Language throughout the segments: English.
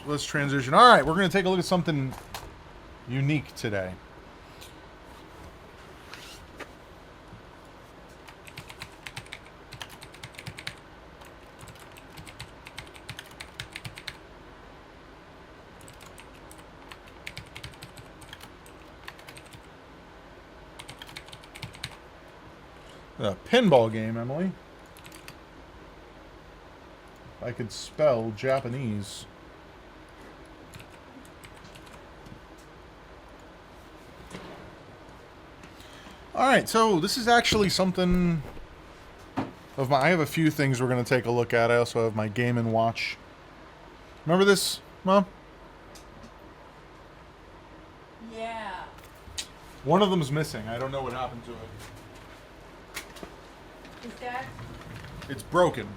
let's transition. All right, we're going to take a look at something unique today. A pinball game, Emily. I could spell Japanese. Alright, so this is actually something of my... I have a few things we're going to take a look at. I also have my Game & Watch. Remember this, Mom? Yeah. One of them's missing. I don't know what happened to it. Is that? It's broken.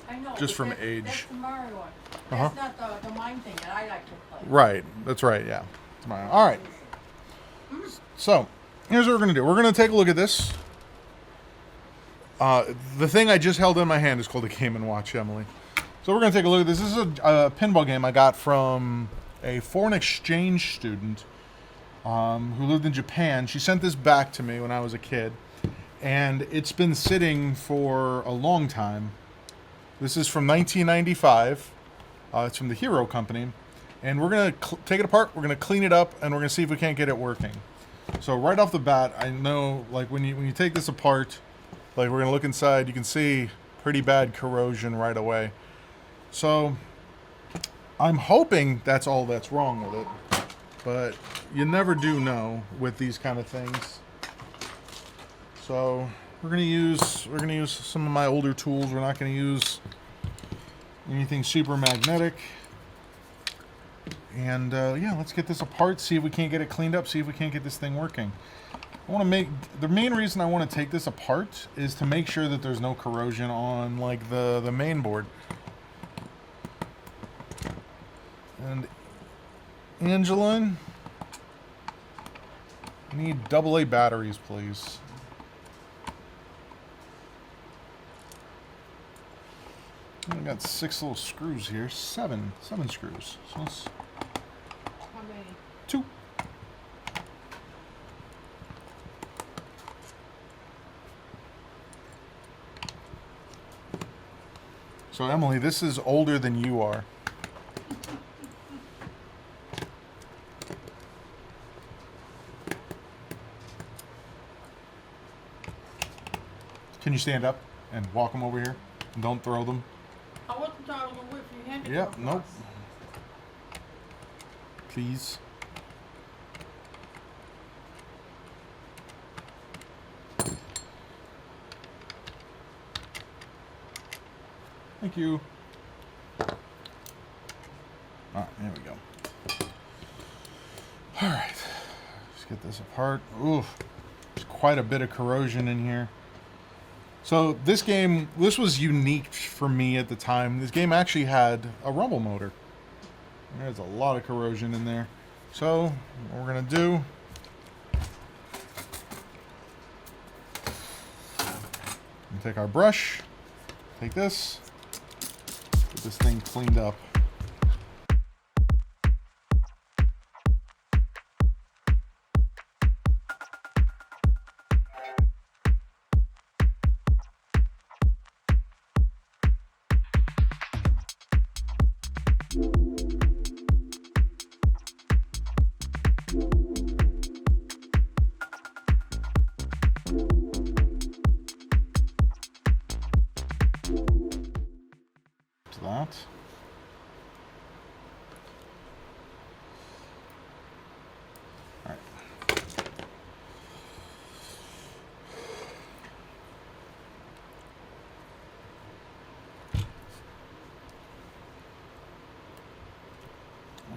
I know. Just from that's, age. That's the Mario one. That's not the mine thing that I like to play. Right. That's right, yeah. It's mine. All right. So, here's what we're going to do. We're going to take a look at this. The thing I just held in my hand is called a Game & Watch, Emily. So we're going to take a look at this. This is a pinball game I got from a foreign exchange student who lived in Japan. She sent this back to me when I was a kid. And it's been sitting for a long time. This is from 1995. It's from the Hero Company. And we're going to take it apart, we're going to clean it up, and we're going to see if we can't get it working. So right off the bat, I know, like, when you take this apart, like, we're going to look inside, you can see pretty bad corrosion right away. So I'm hoping that's all that's wrong with it. But you never do know with these kind of things. So we're gonna use some of my older tools. We're not gonna use anything super magnetic. And yeah, let's get this apart. See if we can't get it cleaned up. See if we can't get this thing working. The main reason I want to take this apart is to make sure that there's no corrosion on like the main board. And Angeline, I need AA batteries, please. I got 6 little screws here. Seven screws. So let's... How many? 2. So Emily, this is older than you are. Can you stand up and walk them over here? And don't throw them. I wasn't trying to wait for your hand to Yep, come nope. across. Please. Thank you. Alright, there we go. Alright. Let's get this apart. Oof. There's quite a bit of corrosion in here. So this game, this was unique for me at the time. This game actually had a rumble motor. There's a lot of corrosion in there. So what we're going to do, take our brush, take this, get this thing cleaned up. That. All right.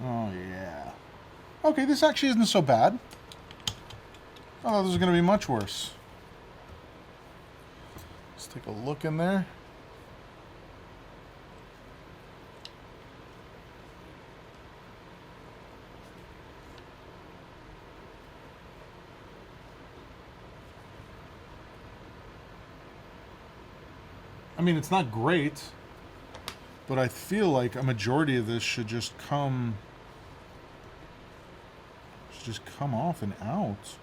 Oh yeah. Okay, this actually isn't so bad. I thought this was going to be much worse. Let's take a look in there. I mean, it's not great, But I feel like a majority of this should just come off and out.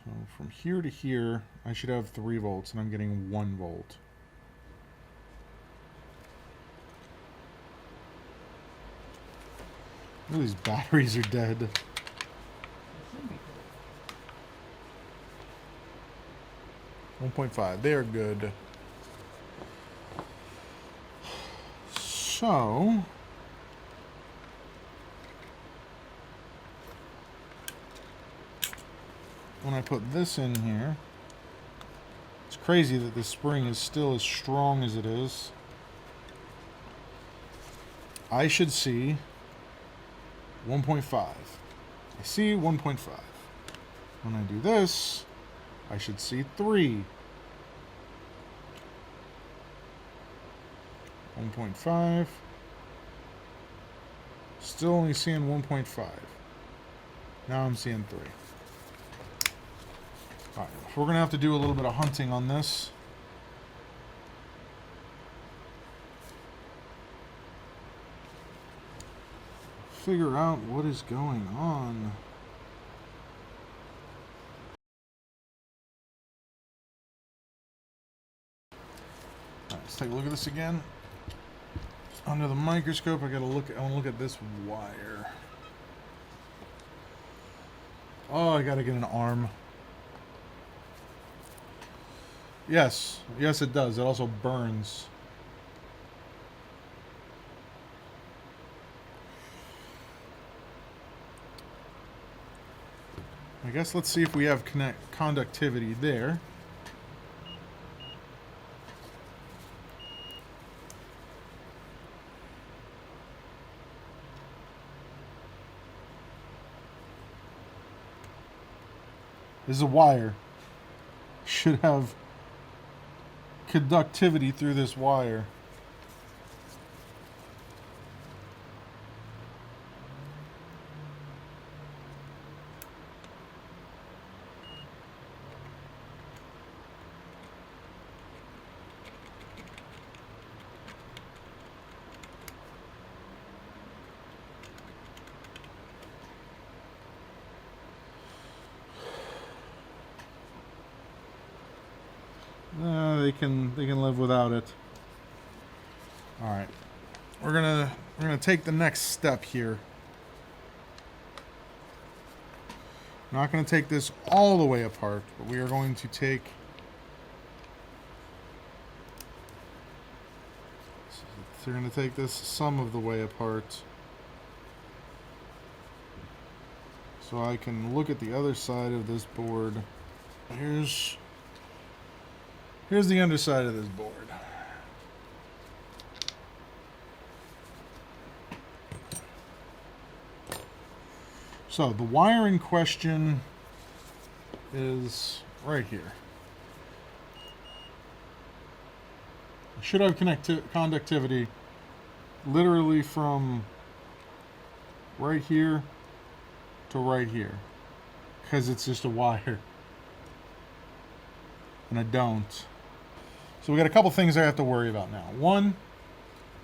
So from here to here, I should have 3 volts, and I'm getting 1 volt. Ooh, these batteries are dead. 1.5. They are good. So when I put this in here, it's crazy that the spring is still as strong as it is. I should see 1.5. I see 1.5. When I do this, I should see 3. 1.5. Still only seeing 1.5. Now I'm seeing 3. Alright, we're going to have to do a little bit of hunting on this. Figure out what is going on. Alright, let's take a look at this again. Under the microscope, I want to look at this wire. Oh, I gotta get an arm. Yes, it does. It also burns. I guess let's see if we have conductivity there. This is a wire. Should have conductivity through this wire. They can live without it. All right, we're gonna take the next step here. We're not gonna take this all the way apart, but we are going to take. So we're gonna take this some of the way apart. so I can look at the other side of this board. Here's the underside of this board. So the wiring question is right here. I should have conductivity literally from right here to right here, because it's just a wire, and I don't. So we got a couple things I have to worry about now. One,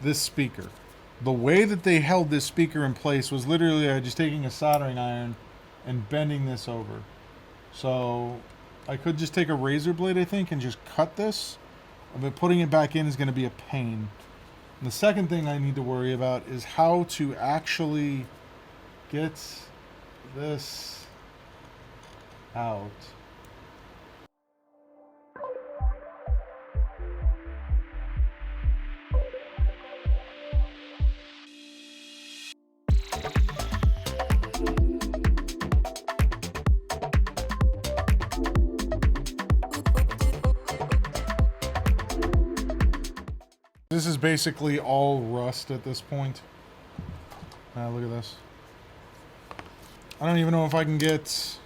this speaker. The way that they held this speaker in place was literally just taking a soldering iron and bending this over. So I could just take a razor blade, I think, and just cut this. But putting it back in is going to be a pain. And the second thing I need to worry about is how to actually get this out. This is basically all rust at this point. Look at this. I don't even know if I can get...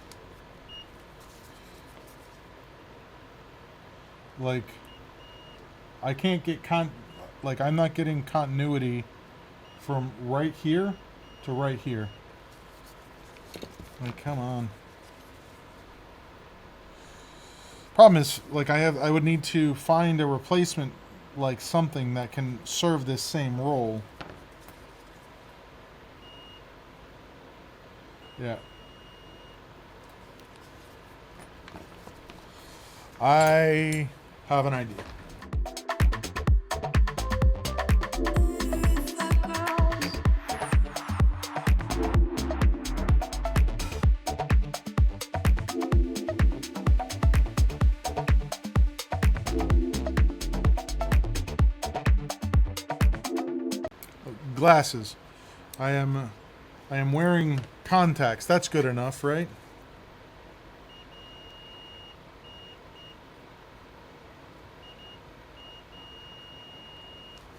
Like... I can't get like, I'm not getting continuity from right here to right here. Like, come on. Problem is, like, I would need to find a replacement, like something that can serve this same role. Yeah. I have an idea. Glasses. I am wearing contacts. That's good enough, right?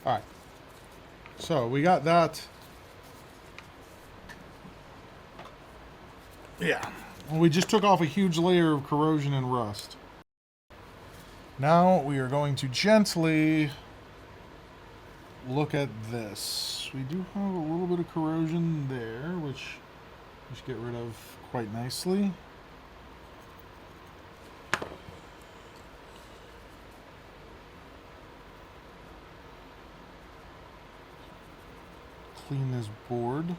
All right. So we got that. Yeah. We just took off a huge layer of corrosion and rust. Now we are going to gently look at this. We do have a little bit of corrosion there, which we should get rid of quite nicely. Clean this board.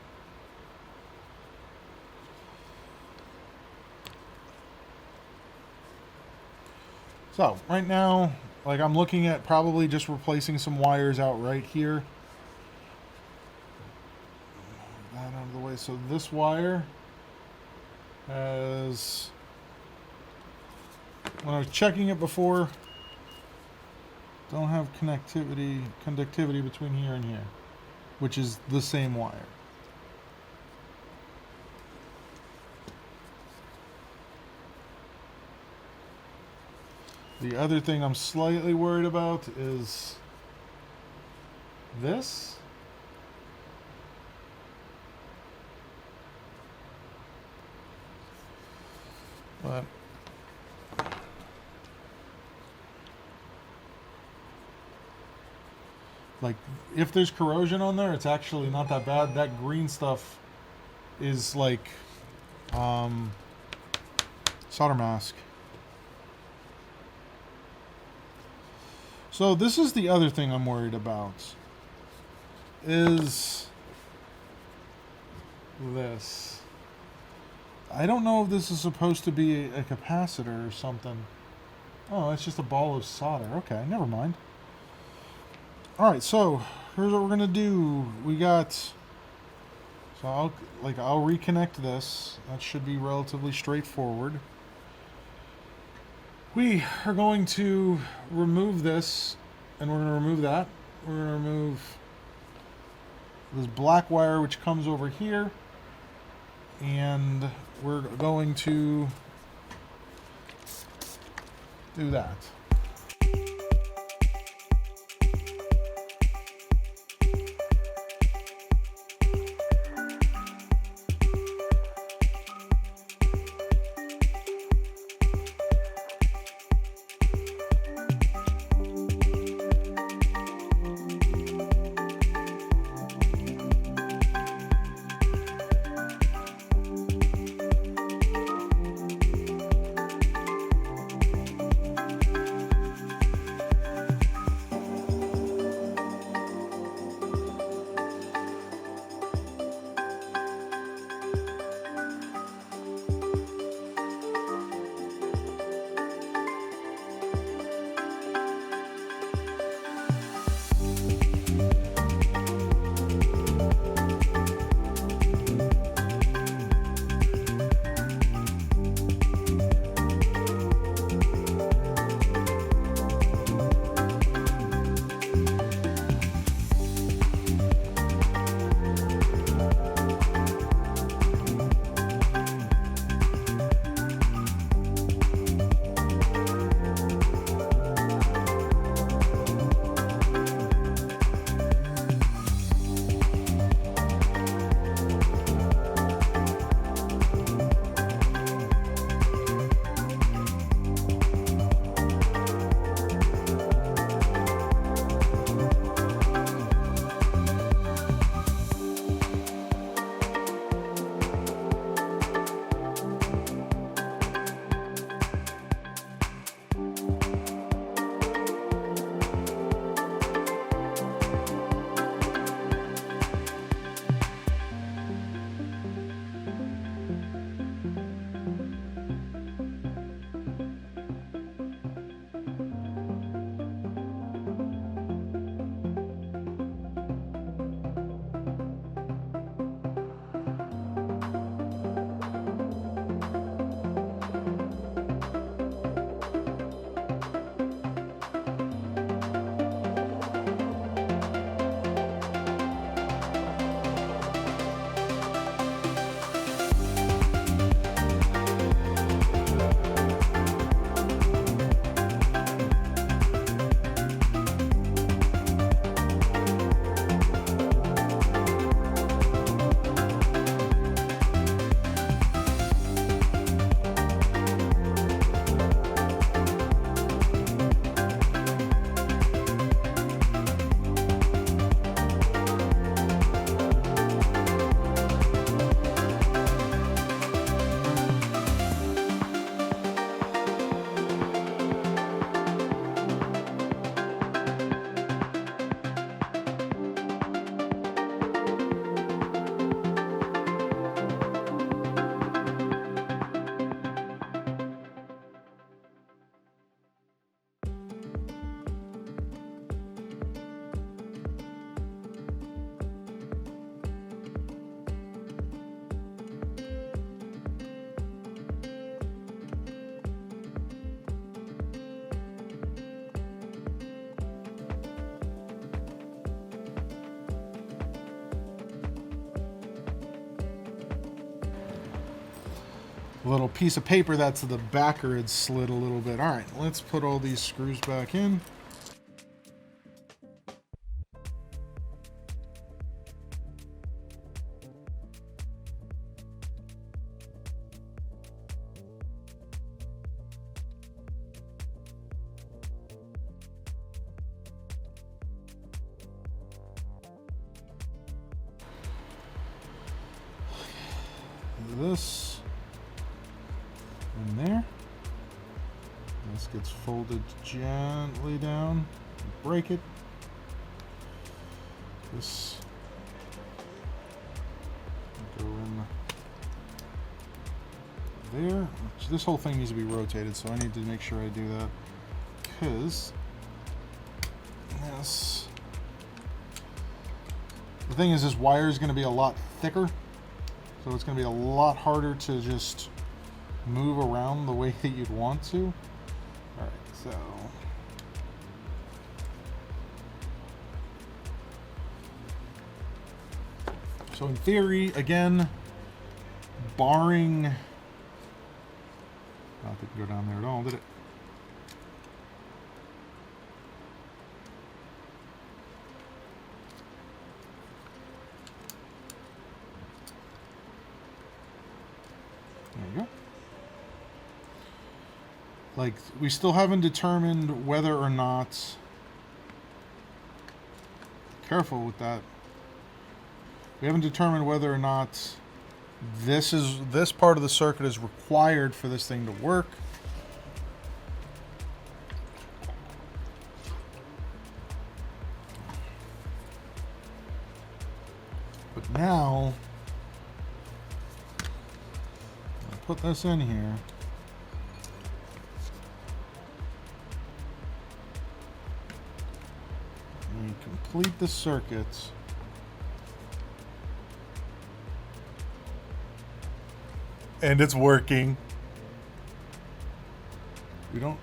So, right now, like, I'm looking at probably just replacing some wires out right here. That out of the way. So this wire has, when I was checking it before, don't have conductivity between here and here, which is the same wire. The other thing I'm slightly worried about is this. But like, if there's corrosion on there, it's actually not that bad. That green stuff is like solder mask. So this is the other thing I'm worried about, is this. I don't know if this is supposed to be a capacitor or something. Oh, it's just a ball of solder. Okay, never mind. Alright, so here's what we're gonna do. We got, so I'll reconnect this. That should be relatively straightforward. We are going to remove this, and we're going to remove that. We're going to remove this black wire which comes over here, and we're going to do that. Little piece of paper that's the backer had slid a little bit. All right, let's put all these screws back in. This in there. This gets folded gently down. Break it. This go in there. This whole thing needs to be rotated, so I need to make sure I do that, because this. The thing is, this wire is going to be a lot thicker. So it's going to be a lot harder to just move around the way that you'd want to. Alright, so in theory, again, barring... I don't think it can go down there at all, did it? There you go. Like, we still haven't determined whether or not... Careful with that. We haven't determined whether or not this part of the circuit is required for this thing to work. But now, I'll put this in here. And complete the circuits. And it's working. We don't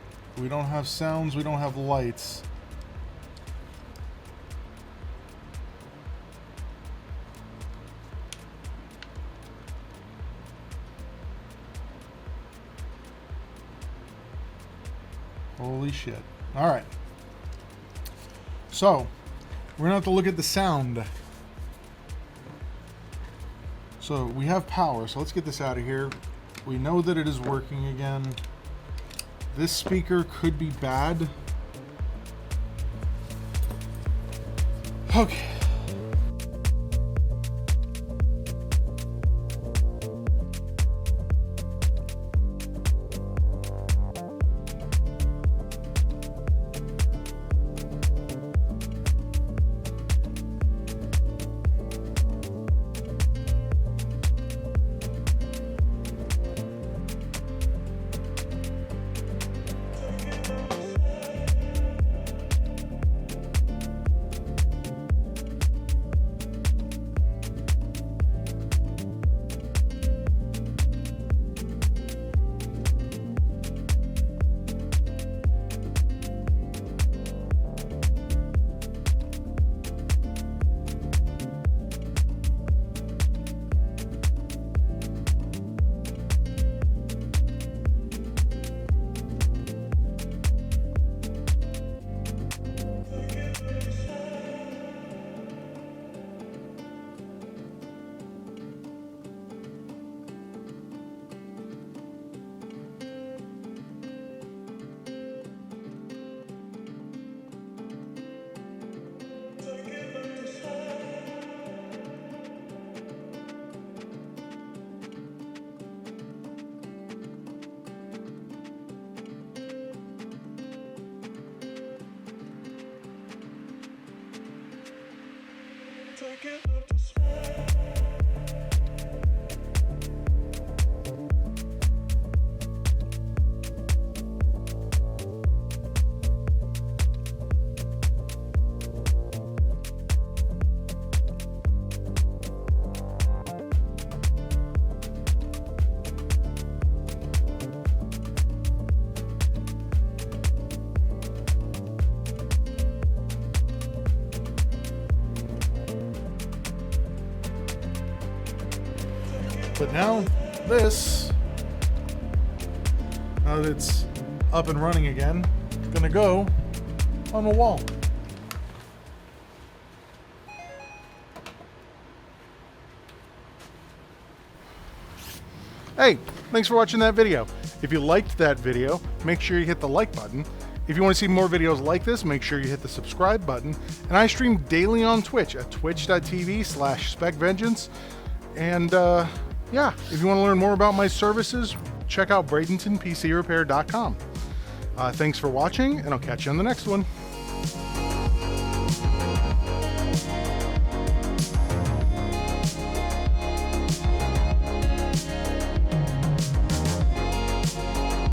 have sounds, we don't have lights. Holy shit. All right. So, we're gonna have to look at the sound. So we have power, so let's get this out of here. We know that it is working again. This speaker could be bad. Okay. But now this, now that it's up and running again, it's gonna go on the wall. Hey, thanks for watching that video. If you liked that video, make sure you hit the like button. If you want to see more videos like this, make sure you hit the subscribe button. And I stream daily on Twitch at twitch.tv/SpecVengeance. And yeah, if you want to learn more about my services, check out Bradenton PC Repair.com. Thanks for watching, and I'll catch you on the next one.